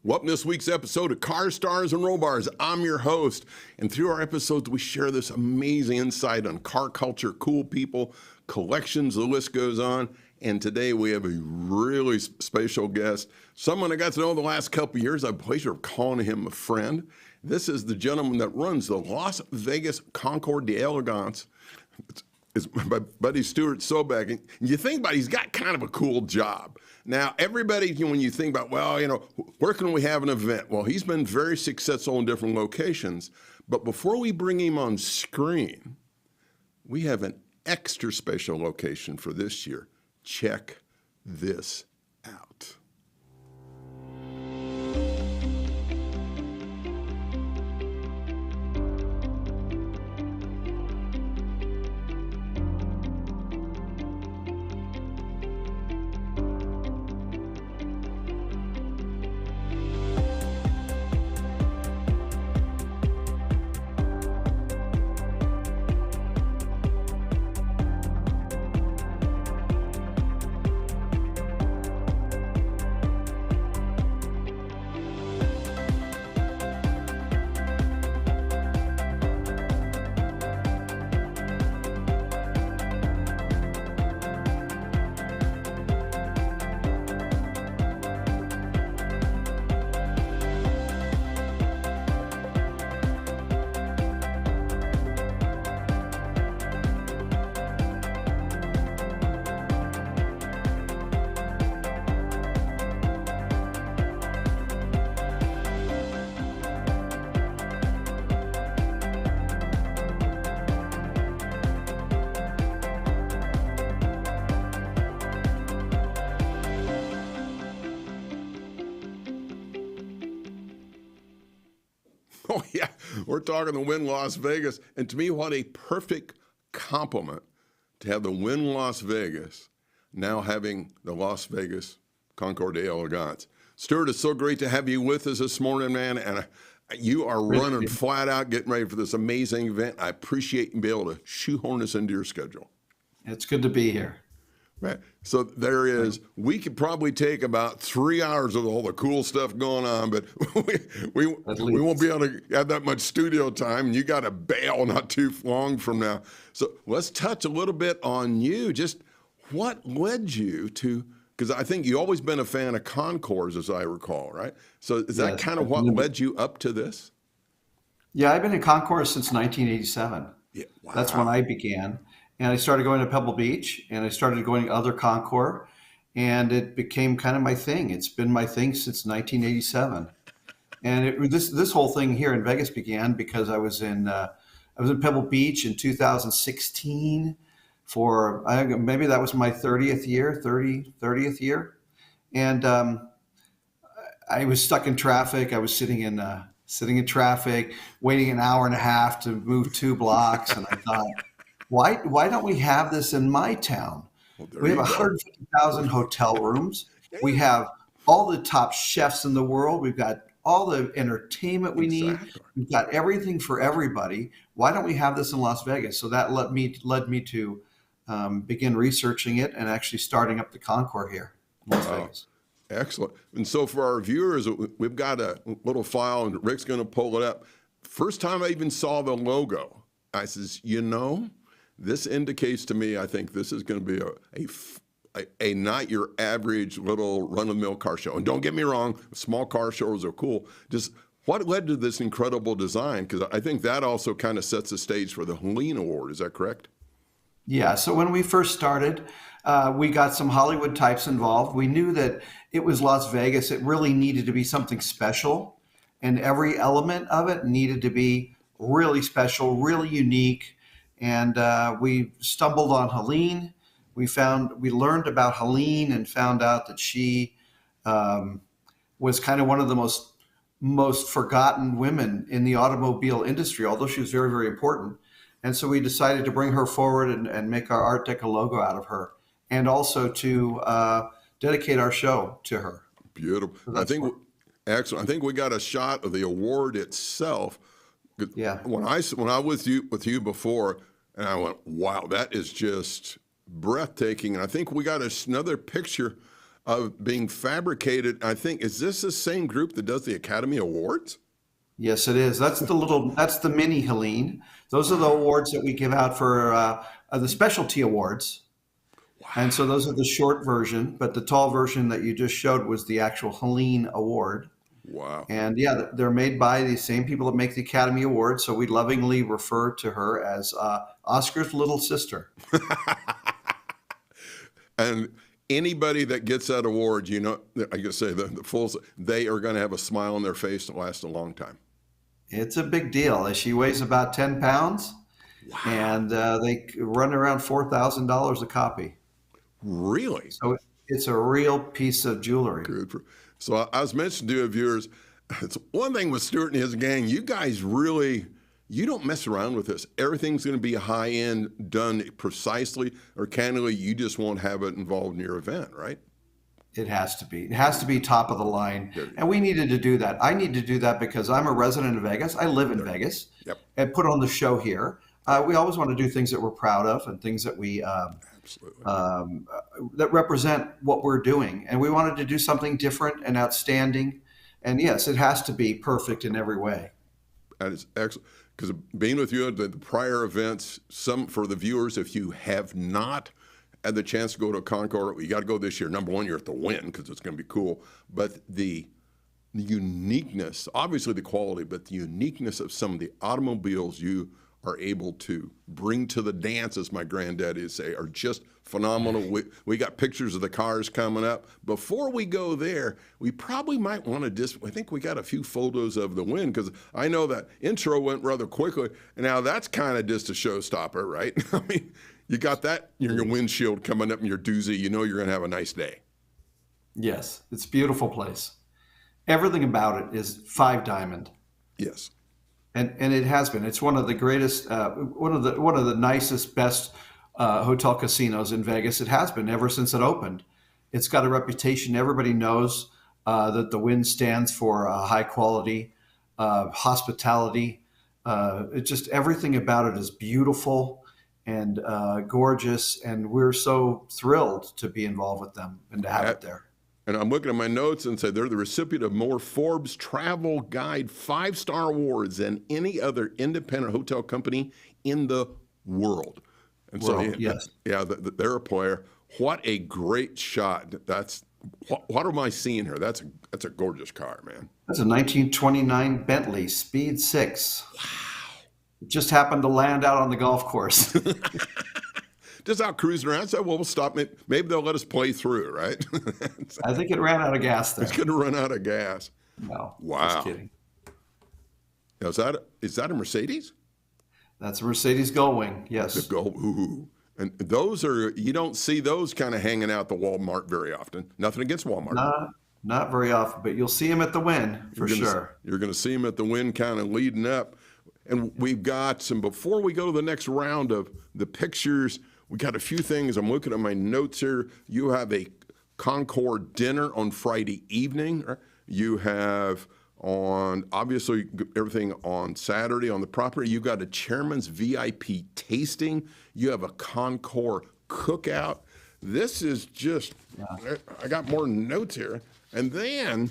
Welcome to this week's episode of Car Stars and Roll Bars. I'm your host, and through our episodes, we share this amazing insight on car culture, cool people, collections, the list goes on. And today we have a really special guest, someone I got to know the last couple of years. I have the pleasure of calling him a friend. This is the gentleman that runs the Las Vegas Concours d'Elegance. It's my buddy Stuart Sobek. And you think about it, he's got kind of a cool job. Now, everybody, when you think about, where can we have an event? Well, he's been very successful in different locations. But before we bring him on screen, we have an extra special location for this year. Check this out. Oh, yeah, we're talking the Wynn Las Vegas. And to me, what a perfect compliment to have the Wynn Las Vegas now having the Las Vegas Concours d'Elegance. Stuart, it's so great to have you with us this morning, man. And you are running flat out, getting ready for this amazing event. I appreciate you being able to shoehorn us into your schedule. It's good to be here. Right. So there is, we could probably take about 3 hours of all the cool stuff going on, but we won't be able to have that much studio time, and you got to bail not too long from now. So let's touch a little bit on you. Just what led you to, because I think you've always been a fan of concours, as I recall, right? So is that kind of what led you up to this? Yeah, I've been in concours since 1987. Yeah, wow. That's when I began. And I started going to Pebble Beach, and I started going to other concours, and it became kind of my thing. It's been my thing since 1987. And this whole thing here in Vegas began because I was in Pebble Beach in 2016 for maybe that was my 30th year. And I was stuck in traffic. I was sitting in traffic, waiting an hour and a half to move 2 blocks, and I thought, Why don't we have this in my town? Well, we have 150,000 hotel rooms. We have all the top chefs in the world. We've got all the entertainment we need. We've got everything for everybody. Why don't we have this in Las Vegas? So that led me to begin researching it and actually starting up the Concours here in Las Vegas. Excellent. And so for our viewers, we've got a little file, and Rick's going to pull it up. First time I even saw the logo, I says, this indicates to me, I think this is going to be a not your average little run-of-the-mill car show. And don't get me wrong, small car shows are cool. Just what led to this incredible design? Because I think that also kind of sets the stage for the Leno Award. Is that correct? Yeah. So when we first started, we got some Hollywood types involved. We knew that it was Las Vegas. It really needed to be something special. And every element of it needed to be really special, really unique. And we stumbled on Helene. We learned about Helene and found out that she was kind of one of the most forgotten women in the automobile industry, although she was very, very important. And so we decided to bring her forward and make our Art Deco logo out of her, and also to dedicate our show to her. Beautiful. So excellent. I think we got a shot of the award itself. Yeah. When I was with you before, and I went, wow, that is just breathtaking. And I think we got another picture of being fabricated. I think, is this the same group that does the Academy Awards? Yes, it is. That's the mini Helene. Those are the awards that we give out for the specialty awards. And so those are the short version, but the tall version that you just showed was the actual Helene Award. Wow. And yeah, they're made by the same people that make the Academy Awards. So we lovingly refer to her as Oscar's little sister. And anybody that gets that award, you know, I guess say the fools, they are going to have a smile on their face that lasts a long time. It's a big deal. She weighs about 10 pounds, and they run around $4,000 a copy. Really? So it's a real piece of jewelry. So I was mentioning to viewers, it's one thing with Stuart and his gang, you guys really, you don't mess around with this. Everything's going to be high end, done precisely, or candidly, you just won't have it involved in your event, right? It has to be. It has to be top of the line. And we needed to do that. I need to do that because I'm a resident of Vegas. I live in Vegas and put on the show here. We always want to do things that we're proud of and things that we that represent what we're doing. And we wanted to do something different and outstanding. And yes, it has to be perfect in every way. That is excellent. Because being with you at the prior events, some for the viewers, if you have not had the chance to go to a Concours, you got to go this year. Number one, you're at the Wynn because it's going to be cool. But the uniqueness, obviously the quality, but the uniqueness of some of the automobiles you are able to bring to the dance, as my granddaddy would say, are just phenomenal. We got pictures of the cars coming up. Before we go there, we probably might want to I think we got a few photos of the Wynn, because I know that intro went rather quickly. And now that's kind of just a showstopper, right? I mean, you got that, your windshield coming up in your doozy, you know you're going to have a nice day. Yes, it's a beautiful place. Everything about it is 5-diamond. Yes. And it has been. It's one of the greatest, one of the nicest, best hotel casinos in Vegas. It has been ever since it opened. It's got a reputation. Everybody knows that the Wynn stands for high quality, hospitality. It just, everything about it is beautiful and gorgeous. And we're so thrilled to be involved with them and to have it there. And I'm looking at my notes and say they're the recipient of more Forbes Travel Guide 5-star awards than any other independent hotel company in the world. And yes. Yeah, they're a player. What a great shot. What am I seeing here? That's a gorgeous car, man. That's a 1929 Bentley Speed 6. Wow. It just happened to land out on the golf course. Just out cruising around. So, well, we'll stop. Maybe they'll let us play through, right? I think it ran out of gas there. It's going to run out of gas. No. Wow. Just kidding. Now, is that a Mercedes? That's a Mercedes Gullwing, yes. The ooh. And those are, you don't see those kind of hanging out the Walmart very often. Nothing against Walmart. Not very often, but you'll see them at the Wynn for sure. You're going to see them at the Wynn kind of leading up. And we've got some, before we go to the next round of the pictures, we got a few things. I'm looking at my notes here. You have a Concours dinner on Friday evening. You have obviously everything on Saturday on the property. You got a chairman's VIP tasting. You have a Concours cookout. This is just, I got more notes here. And then,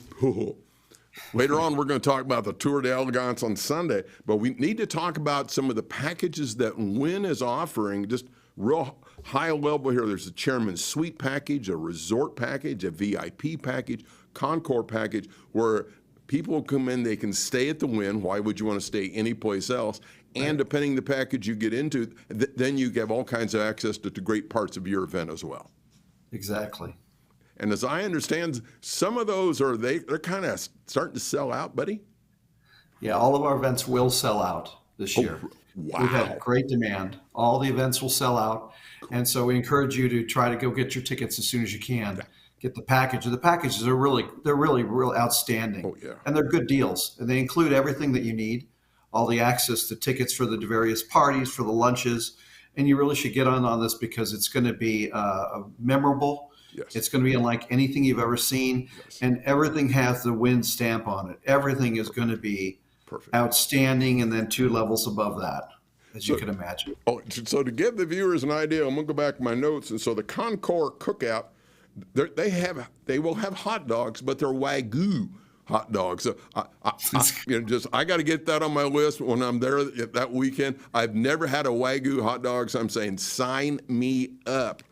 later on, we're going to talk about the Tour d'Elegance on Sunday. But we need to talk about some of the packages that Wynn is offering, just real high level here. There's a chairman's suite package, a resort package, a VIP package, Concours package, where people come in, they can stay at the Wynn. Why would you want to stay anyplace else? And depending the package you get into, then you have all kinds of access to great parts of your event as well. Exactly. And as I understand, some of those they're kind of starting to sell out, buddy? Yeah, all of our events will sell out this year. Wow. We've had great demand. All the events will sell out. And so we encourage you to try to go get your tickets as soon as you can. Get the package. The packages are really real outstanding. Oh, yeah. And they're good deals. And they include everything that you need, all the access to tickets for the various parties, for the lunches. And you really should get on this because it's going to be memorable. Yes. It's going to be unlike anything you've ever seen. Yes. And everything has the Wynn stamp on it. Everything is going to be perfect, outstanding, and then 2 levels above that, as you can imagine. So to give the viewers an idea, I'm going to go back to my notes. And so the Concours cookout, they will have hot dogs, but they're Wagyu hot dogs. So I got to get that on my list when I'm there that weekend. I've never had a Wagyu hot dog, so I'm saying sign me up.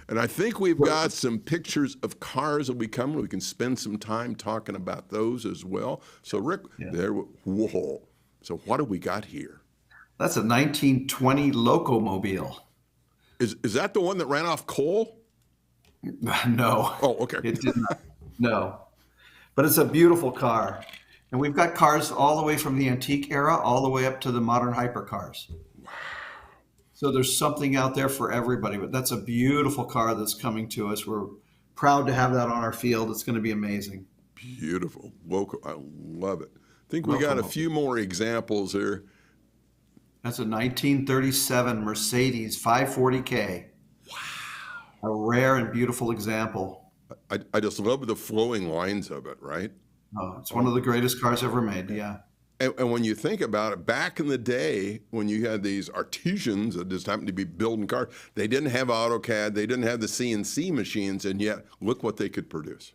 And I think we've got some pictures of cars that will be coming. We can spend some time talking about those as well. So Rick, whoa. So what do we got here? That's a 1920 Locomobile. Is that the one that ran off coal? No. Oh, okay. It did not. No. But it's a beautiful car. And we've got cars all the way from the antique era all the way up to the modern hypercars. Wow. So there's something out there for everybody. But that's a beautiful car that's coming to us. We're proud to have that on our field. It's going to be amazing. Beautiful. Local. I love it. I think we got a few more examples here. That's a 1937 Mercedes 540K. Wow. A rare and beautiful example. I just love the flowing lines of it, right? Oh, it's one of the greatest cars ever made, yeah. And when you think about it, back in the day when you had these artisans that just happened to be building cars, they didn't have AutoCAD, they didn't have the CNC machines, and yet look what they could produce.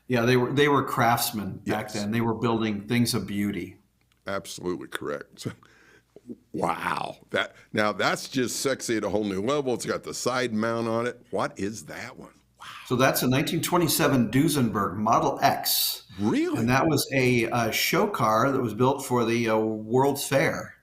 Yeah, they were craftsmen back then. They were building things of beauty. Absolutely correct. So, wow. That's just sexy at a whole new level. It's got the side mount on it. What is that one? Wow. So that's a 1927 Duesenberg Model X. Really? And that was a show car that was built for the World's Fair.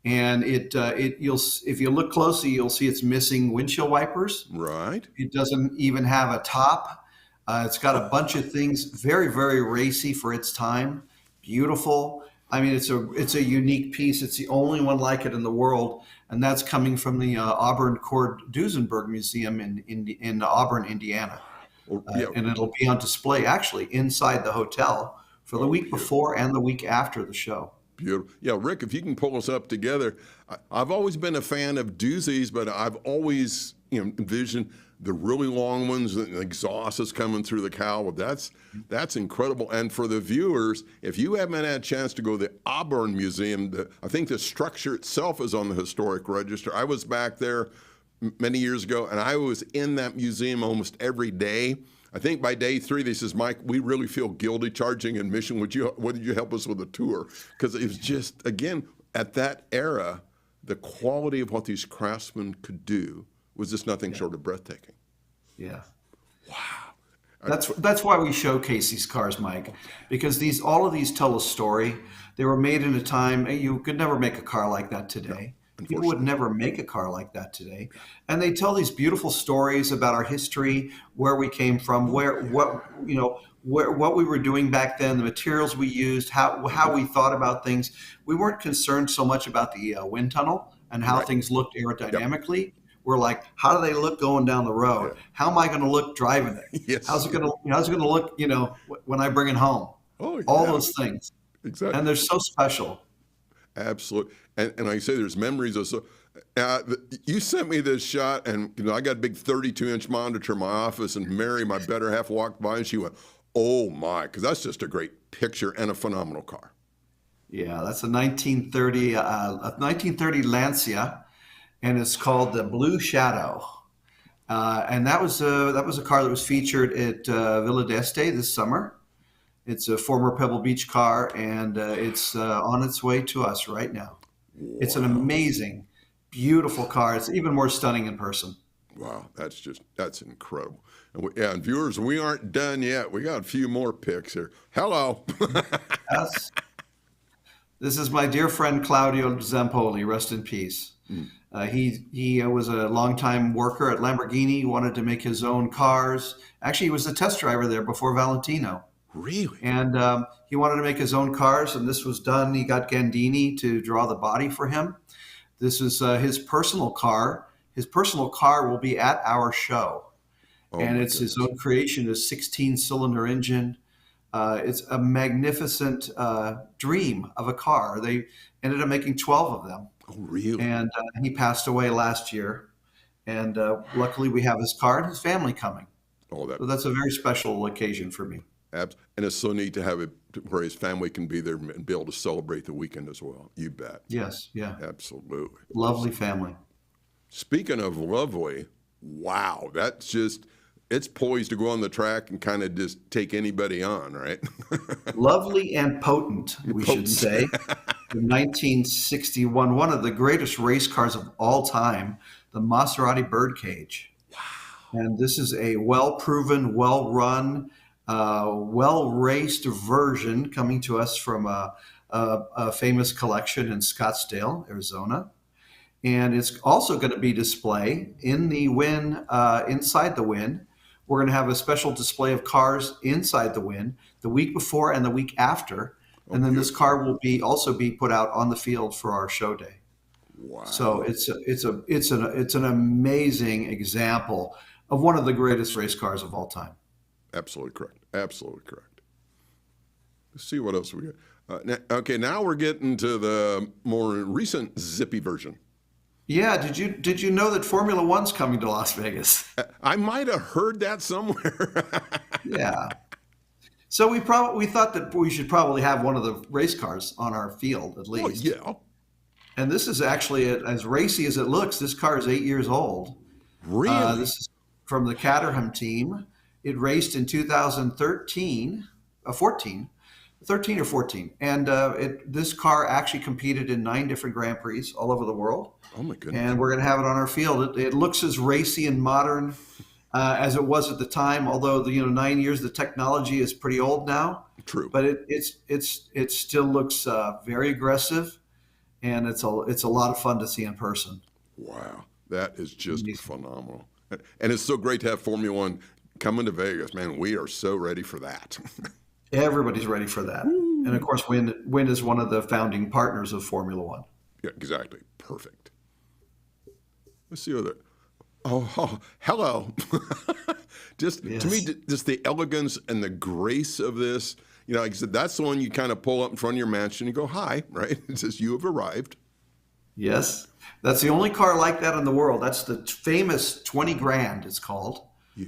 And if you look closely, you'll see it's missing windshield wipers. Right. It doesn't even have a top. It's got a bunch of things, very, very racy for its time. Beautiful. I mean, it's a unique piece. It's the only one like it in the world, and that's coming from the Auburn Cord Duesenberg Museum in Auburn, Indiana. And it'll be on display actually inside the hotel for the week before and the week after the show. Beautiful. Yeah, Rick, if you can pull us up together. I've always been a fan of doozies, but I've always envisioned the really long ones, the exhaust is coming through the cowl. That's incredible. And for the viewers, if you haven't had a chance to go to the Auburn Museum, I think the structure itself is on the historic register. I was back there many years ago, and I was in that museum almost every day. I think by day 3, they says, Mike, we really feel guilty charging admission. Would you help us with a tour? Because it was just, again, at that era, the quality of what these craftsmen could do was just nothing short of breathtaking. Yeah. Wow. That's why we showcase these cars, Mike, because all of these tell a story. They were made in a time you could never make a car like that today. People would never make a car like that today. And they tell these beautiful stories about our history, where we came from, what we were doing back then, the materials we used, how we thought about things. We weren't concerned so much about the wind tunnel and how things looked aerodynamically. Yep. We're like, how do they look going down the road? Yeah. How am I going to look driving it? Yes. How's it going to look, when I bring it home? Oh, yeah. All those things. Exactly. And they're so special. Absolutely. And like I say, there's memories of you sent me this shot, and I got a big 32-inch monitor in my office, and Mary, my better half, walked by, and she went, "Oh my," because that's just a great picture and a phenomenal car. Yeah, that's a 1930 Lancia, and it's called the Blue Shadow. And that was a car that was featured at Villa d'Este this summer. It's a former Pebble Beach car, and it's on its way to us right now. Wow. It's an amazing, beautiful car. It's even more stunning in person. Wow, that's incredible. And viewers, we aren't done yet. We got a few more pics here. Hello. Yes. This is my dear friend Claudio Zampoli. Rest in peace. He was a longtime worker at Lamborghini. He wanted to make his own cars. Actually, he was a test driver there before Valentino. Really? And he wanted to make his own cars, and this was done. He got Gandini to draw the body for him. This is his personal car. His personal car will be at our show. And it's his own creation, a 16-cylinder engine. It's a magnificent dream of a car. They ended up making 12 of them. Oh, really? And he passed away last year. And luckily, we have his car and his family coming. So that's a very special occasion for me. And it's so neat to have it where his family can be there and be able to celebrate the weekend as well. You bet. Yes, yeah. Absolutely. Lovely family. Speaking of lovely, Wow, it's poised to go on the track and kind of just take anybody on, right? Lovely and potent, we should Potent. say. The 1961, one of the greatest race cars of all time, the Maserati Birdcage. And this is a well-proven, well-run, well-raced version coming to us from a famous collection in Scottsdale, Arizona. And it's also going to be display in the Wynn, inside the Wynn. We're going to have a special display of cars inside the Wynn the week before and the week after. And then this car will also be put out on the field for our show day. Wow. So it's an amazing example of one of the greatest race cars of all time. Absolutely correct. Absolutely correct. Let's see what else we got. Now we're getting to the more recent zippy version. Yeah, did you know that Formula One's coming to Las Vegas? I might have heard that somewhere. Yeah. So we thought that we should probably have one of the race cars on our field at least. Yeah. And this is actually, as racy as it looks, this car is 8 years old. Really? This is from the Caterham team. It raced in 2013, 13 or 14. And this car actually competed in 9 different Grand Prix all over the world. Oh, my goodness. And we're going to have it on our field. It looks as racy and modern as it was at the time, although 9 years, the technology is pretty old now. True. But it still looks very aggressive, and it's a lot of fun to see in person. Wow. That is just phenomenal. And it's so great to have Formula One coming to Vegas, man. We are so ready for that. Everybody's ready for that. Woo. And of course, Wynn is one of the founding partners of Formula One. Yeah, exactly. Perfect. Let's see what hello. Just Yes. to me, just the elegance and the grace of this. Like I said, that's the one you kind of pull up in front of your mansion and you go, hi, right? It says you have arrived. Yes. That's the only car like that in the world. That's the famous 20 grand, it's called,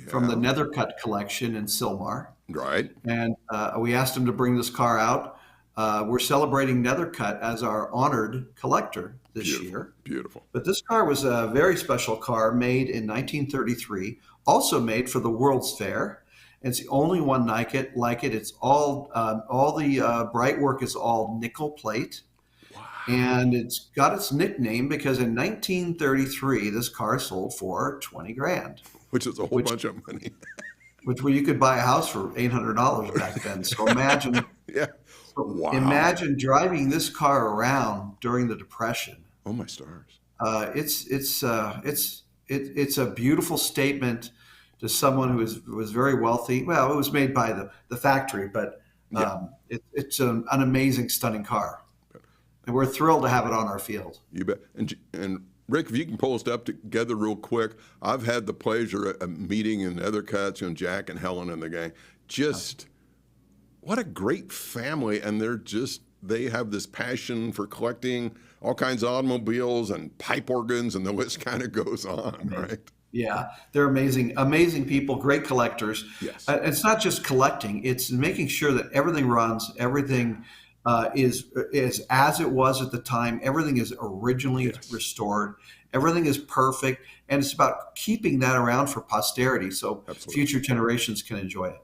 from the Nethercutt collection in Silmar. Right. And we asked him to bring this car out. We're celebrating Nethercutt as our honored collector this year. Beautiful. But this car was a very special car made in 1933, also made for the World's Fair. And it's the only one like it. It's all the bright work is all nickel plate. Wow. And it's got its nickname because in 1933, this car sold for 20 grand. Which is a whole bunch of money. Where you could buy a house for $800 back then. So imagine, Wow. Imagine driving this car around during the Depression. Oh my stars! It's a beautiful statement to someone who was very wealthy. Well, it was made by the factory, but it's an amazing, stunning car, and we're thrilled to have it on our field. You bet. And Rick, if you can pull us up together real quick, I've had the pleasure of meeting in Nethercutt, Jack and Helen and the gang. Just what a great family, and they have this passion for collecting all kinds of automobiles and pipe organs, and the list kind of goes on, right? Yeah, they're amazing people, great collectors. Yes. It's not just collecting; it's making sure that everything runs, everything is as it was at the time. Everything is originally restored. Everything is perfect, and it's about keeping that around for posterity, so future generations can enjoy it.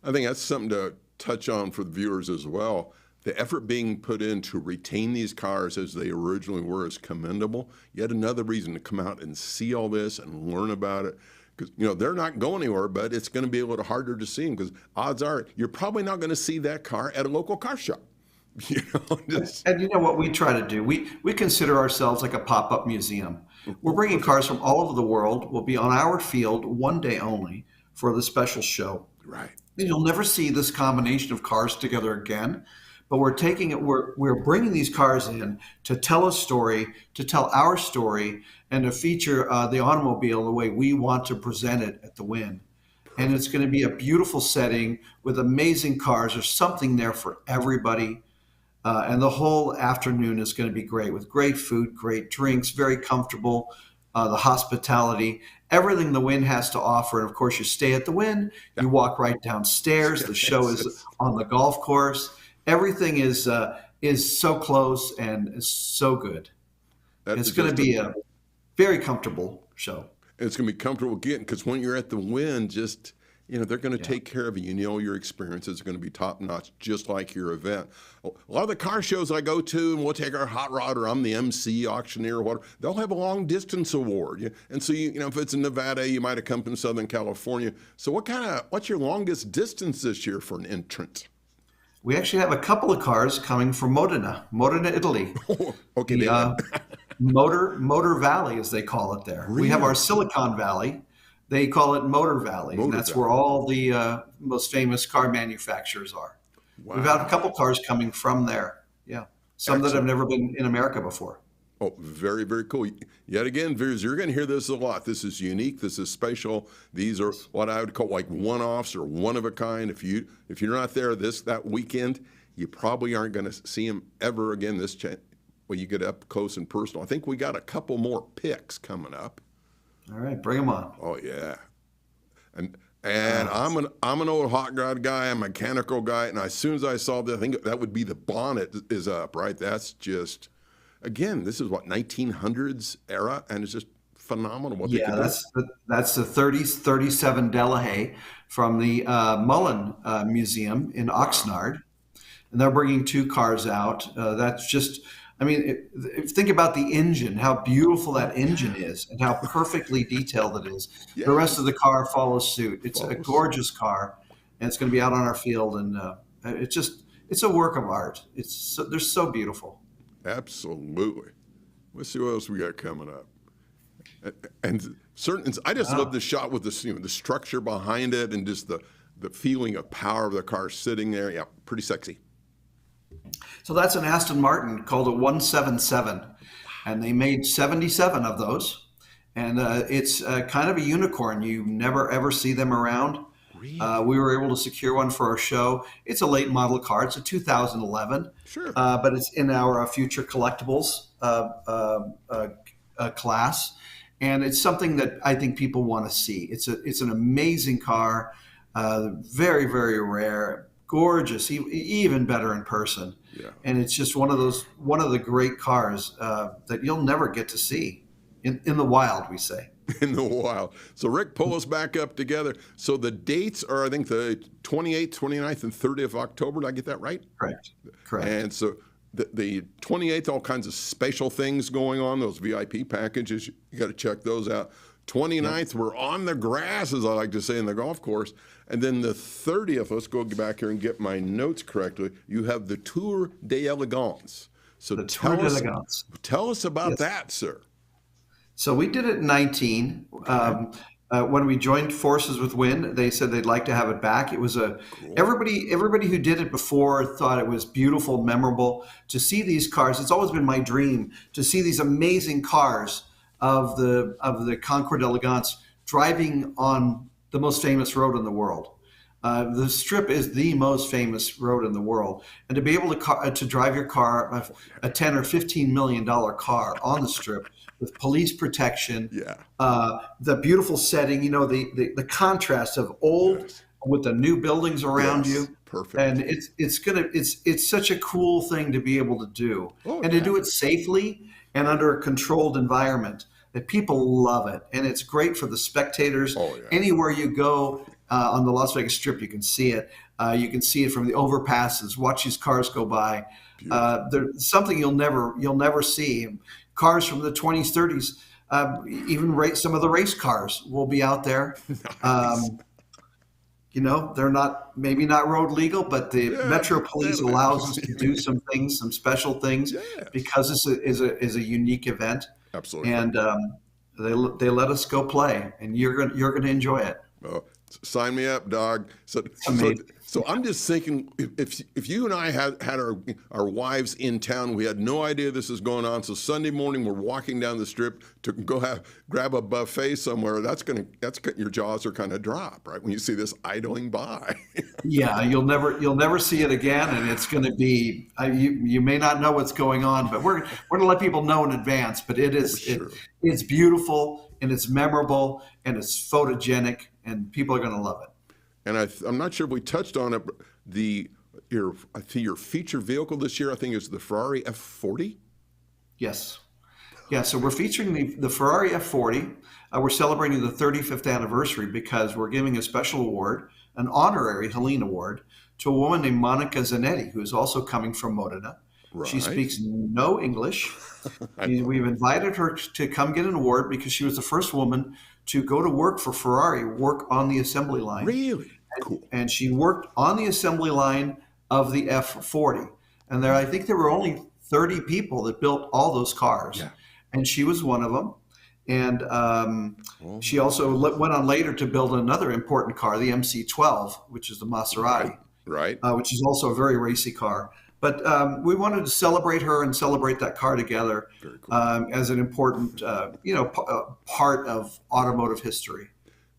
I think that's something to touch on for the viewers as well. The effort being put in to retain these cars as they originally were is commendable. Yet another reason to come out and see all this and learn about it. Because, they're not going anywhere, but it's going to be a little harder to see them because odds are you're probably not going to see that car at a local car shop. And you know what we try to do? We consider ourselves like a pop-up museum. We're bringing cars from all over the world. We'll be on our field one day only for the special show. Right. And you'll never see this combination of cars together again. But we're taking it. We're bringing these cars in to tell a story, to tell our story, and to feature the automobile the way we want to present it at the Wynn. And it's going to be a beautiful setting with amazing cars. There's something there for everybody. And the whole afternoon is going to be great with great food, great drinks, very comfortable, the hospitality, everything the Wynn has to offer. And of course, you stay at the Wynn, you walk right downstairs. The show is on the golf course. Everything is so close and is so good. It's going to be a very comfortable show. It's going to be comfortable getting, because when you're at the Wynn, just, they're going to take care of you. Your experiences are going to be top notch, just like your event. A lot of the car shows I go to, and we'll take our hot rod, or I'm the MC, auctioneer, or whatever, they'll have a long distance award. And so, if it's in Nevada, you might have come from Southern California. So what's your longest distance this year for an entrant? We actually have a couple of cars coming from Modena, Italy. Okay. The Motor Valley, as they call it there. Really? We have our Silicon Valley. They call it Motor Valley, and that's where all the most famous car manufacturers are. Wow. We've had a couple cars coming from there. Yeah, some that have never been in America before. Oh, very, very cool. Yet again, viewers, you're going to hear this a lot. This is unique. This is special. These are what I would call like one-offs or one of a kind. If you're not there that weekend, you probably aren't going to see them ever again. Well, you get up close and personal. I think we got a couple more picks coming up. All right, bring them on. Oh yeah, and I'm an old hot rod guy, a mechanical guy, and as soon as I saw that, I think that would be the bonnet is up, right? That's just, again, this is what, 1900s era, and it's just phenomenal what they can do. That's the 37 Delahaye from the Mullen Museum in Oxnard, and they're bringing two cars out. That's just. Think about the engine, how beautiful that engine is, and how perfectly detailed it is. Yes. The rest of the car follows suit. It's a gorgeous car, and it's going to be out on our field, and it's a work of art. They're so beautiful. Absolutely. Let's see what else we got coming up. And I just love the shot with the structure behind it, and just the feeling of power of the car sitting there. Yeah, pretty sexy. So that's an Aston Martin called a 177, and they made 77 of those. And it's kind of a unicorn. You never, ever see them around. Really? We were able to secure one for our show. It's a late model car. It's a 2011. Sure. But it's in our future collectibles class. And it's something that I think people want to see. It's an amazing car, very, very rare. Gorgeous, even better in person. Yeah. And it's just one of the great cars that you'll never get to see in the wild, we say. In the wild. So Rick, pull us back up together. So the dates are, I think, the 28th, 29th, and 30th of October. Did I get that right? Correct. And so the 28th, all kinds of special things going on, those VIP packages. You got to check those out. 29th, we're on the grass, as I like to say, in the golf course. And then the 30th, let's go back here and get my notes correctly. You have the Tour d'Elegance. So tell us about that, sir. So we did it in 19. Okay. When we joined forces with Wynn, they said they'd like to have it back. It was cool. Everybody who did it before thought it was beautiful, memorable. To see these cars, it's always been my dream to see these amazing cars of the Concours d'Elegance driving on the most famous road in the world. The Strip is the most famous road in the world, and to be able to drive your car, a $10 or $15 million car on the Strip with police protection, the beautiful setting, the contrast of old with the new buildings around you. Perfect. And it's such a cool thing to be able to do, to do it safely and under a controlled environment. That people love it, and it's great for the spectators. Anywhere you go on the Las Vegas Strip, you can see it. You can see it from the overpasses. Watch these cars go by. There's something you'll never see. Cars from the 20s, 30s, even some of the race cars will be out there. Nice. They're maybe not road legal, but the Metro Police allows us to do some things, some special things, because this is a unique event. Absolutely. And they let us go play, and you're going to enjoy it. Well, sign me up, dog. So I'm just thinking, if you and I had our wives in town, we had no idea this is going on. So Sunday morning, we're walking down the Strip to go grab a buffet somewhere. Your jaws are kind of drop, right, when you see this idling by. Yeah, you'll never see it again, and it's going to be you may not know what's going on, but we're going to let people know in advance. But it's beautiful, and it's memorable, and it's photogenic, and people are going to love it. And I'm not sure if we touched on it, but your feature vehicle this year, I think, is the Ferrari F40? Yes. Yeah, so we're featuring the Ferrari F40. We're celebrating the 35th anniversary because we're giving a special award, an honorary Helene Award, to a woman named Monica Zanetti, who is also coming from Modena. She Right. speaks no English. I love We've invited her to come get an award because she was the first woman to go to work for Ferrari, work on the assembly line. Really cool. And she worked on the assembly line of the F40. And I think there were only 30 people that built all those cars. Yeah. And she was one of them. And Oh, she also went on later to build another important car, the MC12, which is the Maserati, right. which is also a very racy car. But we wanted to celebrate her and celebrate that car together Very cool. as an important, part of automotive history.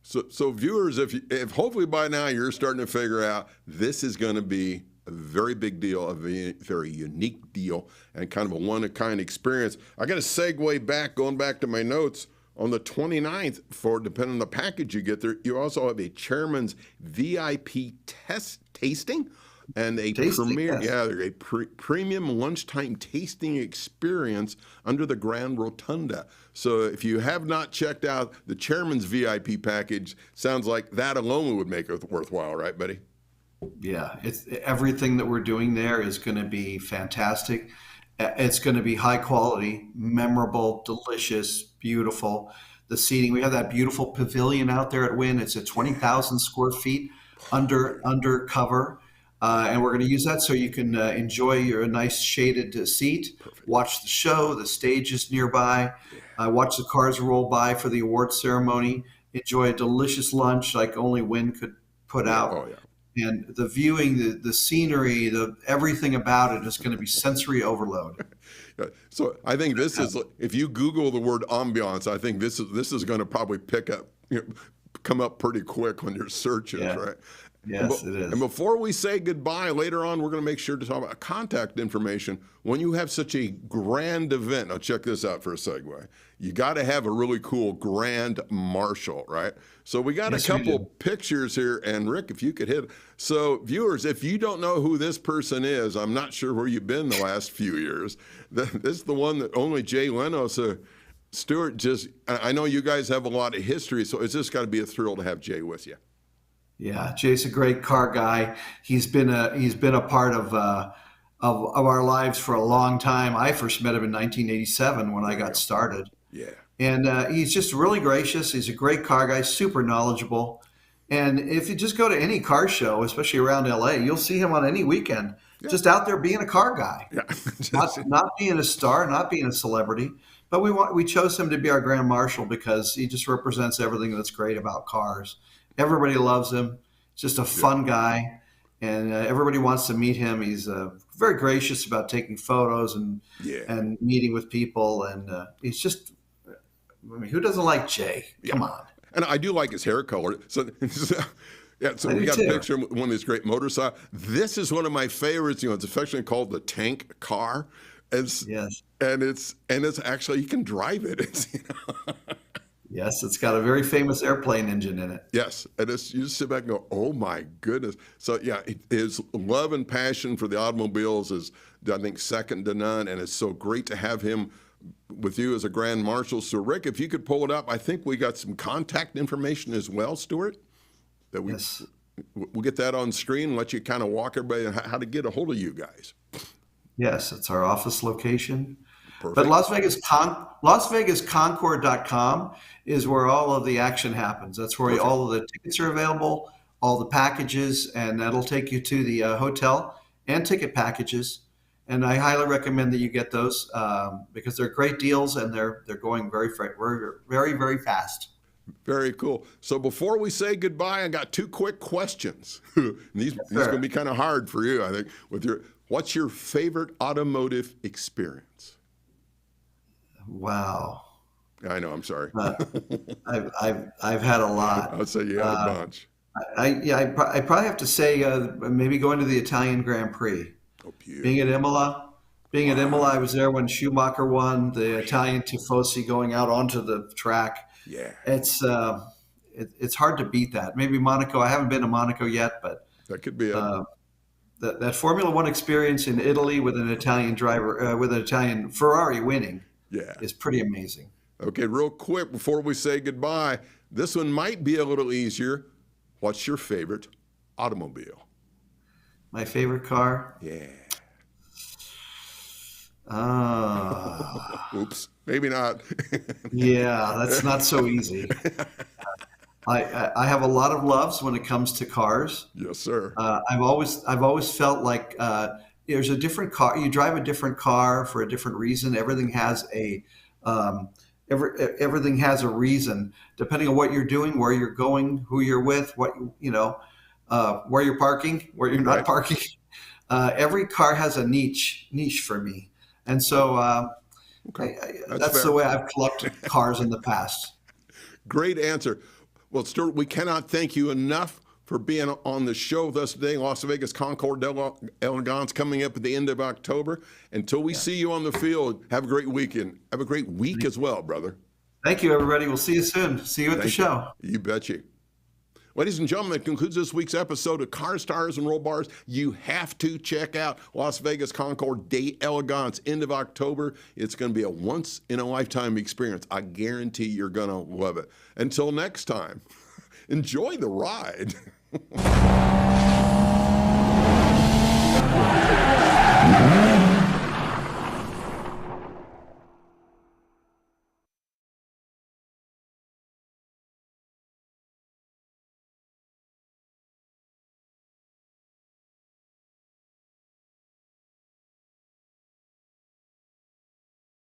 So viewers, if hopefully by now you're starting to figure out this is going to be a very big deal, a very unique deal, and kind of a one-of-a-kind experience. I got to segue back, going back to my notes. On the 29th, for depending on the package you get there, you also have a chairman's VIP tasting and a premier, Yes. premium lunchtime tasting experience under the Grand Rotunda. So if you have not checked out the chairman's VIP package, sounds like that alone would make it worthwhile, right, buddy? Yeah, it's everything that we're doing there is going to be fantastic. It's going to be high quality, memorable, delicious, beautiful. The seating, we have that beautiful pavilion out there at Wynn. It's at 20,000 square feet under cover. And we're going to use that so you can enjoy your nice shaded seat, watch the show, the stage is nearby, watch the cars roll by for the award ceremony, enjoy a delicious lunch like only Wynn could put out. Oh, yeah. And the viewing, the scenery, everything about it is going to be sensory overload. So I think this is, if you Google the word ambiance, I think this is going to probably come up pretty quick on your searches, Yeah. right? Yes, it is. And before we say goodbye, later on, we're going to make sure to talk about contact information. When you have such a grand event, now check this out for a segue. You got to have a really cool grand marshal, right? So we got Yes, a we couple do. pictures here, and Rick, if you could hit. So viewers, if you don't know who this person is, I'm not sure where you've been the last few years. This is the one that only Jay Leno. So Stuart, I know you guys have a lot of history, so it's just got to be a thrill to have Jay with you. Yeah, Jay's a great car guy. He's been a part of our lives for a long time. I first met him in 1987 when I got started. Yeah. And he's just really gracious. He's a great car guy, super knowledgeable. And if you just go to any car show, especially around LA, you'll see him on any weekend, just out there being a car guy, Yeah. not being a star, not being a celebrity. But we chose him to be our grand marshal because he just represents everything that's great about cars. Everybody loves him. He's just a fun guy, and everybody wants to meet him. He's very gracious about taking photos and meeting with people, and he's just. I mean, who doesn't like Jay? Come on. And I do like his hair color. So I we do got too. a picture of one of these great motorcycles. This is one of my favorites. It's affectionately called the tank car. Yes. And it's actually, you can drive it. Yes, it's got a very famous airplane engine in it. Yes, and you just sit back and go, oh my goodness. So yeah, his love and passion for the automobiles is, I think, second to none, and it's so great to have him with you as a grand marshal. So Rick, if you could pull it up, I think we got some contact information as well, Stuart. Yes. We'll get that on screen and let you kind of walk everybody on how to get a hold of you guys. Yes, it's our office location. Perfect. But LasVegasConcours.com is where all of the action happens. That's where all of the tickets are available, all the packages, and that'll take you to the hotel and ticket packages. And I highly recommend that you get those because they're great deals and they're going very, very, very fast. Very cool. So before we say goodbye, I got two quick questions. These are going to be kind of hard for you, I think. What's your favorite automotive experience? Wow. I know. I'm sorry. I've had a lot. I'd say you had a bunch. I probably have to say maybe going to the Italian Grand Prix. Oh, beautiful. Being at Imola, I was there when Schumacher won. The Italian Tifosi going out onto the track. Yeah. It's hard to beat that. Maybe Monaco. I haven't been to Monaco yet, but That could be it. that Formula One experience in Italy with an Italian driver, with an Italian Ferrari winning. Yeah. is pretty amazing. Okay, real quick before we say goodbye, this one might be a little easier. What's your favorite automobile? My favorite car? Yeah. Uh, Oops, maybe not. yeah, that's not so easy. I have a lot of loves when it comes to cars. Yes, sir. I've always felt like there's a different car. You drive a different car for a different reason. Um, everything has a reason, depending on what you're doing, where you're going, who you're with, where you're parking, where you're not Right. parking. Every car has a niche for me, and so Okay. That's that's fair. the way I've collected cars in the past. Great answer. Well, Stuart, we cannot thank you enough for being on the show with us today. Las Vegas Concours d'Elegance coming up at the end of October. Until we see you on the field, have a great weekend. Have a great week as well, brother. Thank you, everybody. We'll see you soon. See you at the show. You betcha. Ladies and gentlemen, that concludes this week's episode of Car Stars and Roll Bars. You have to check out Las Vegas Concours d'Elegance, end of October. It's going to be a once-in-a-lifetime experience. I guarantee you're going to love it. Until next time, enjoy the ride.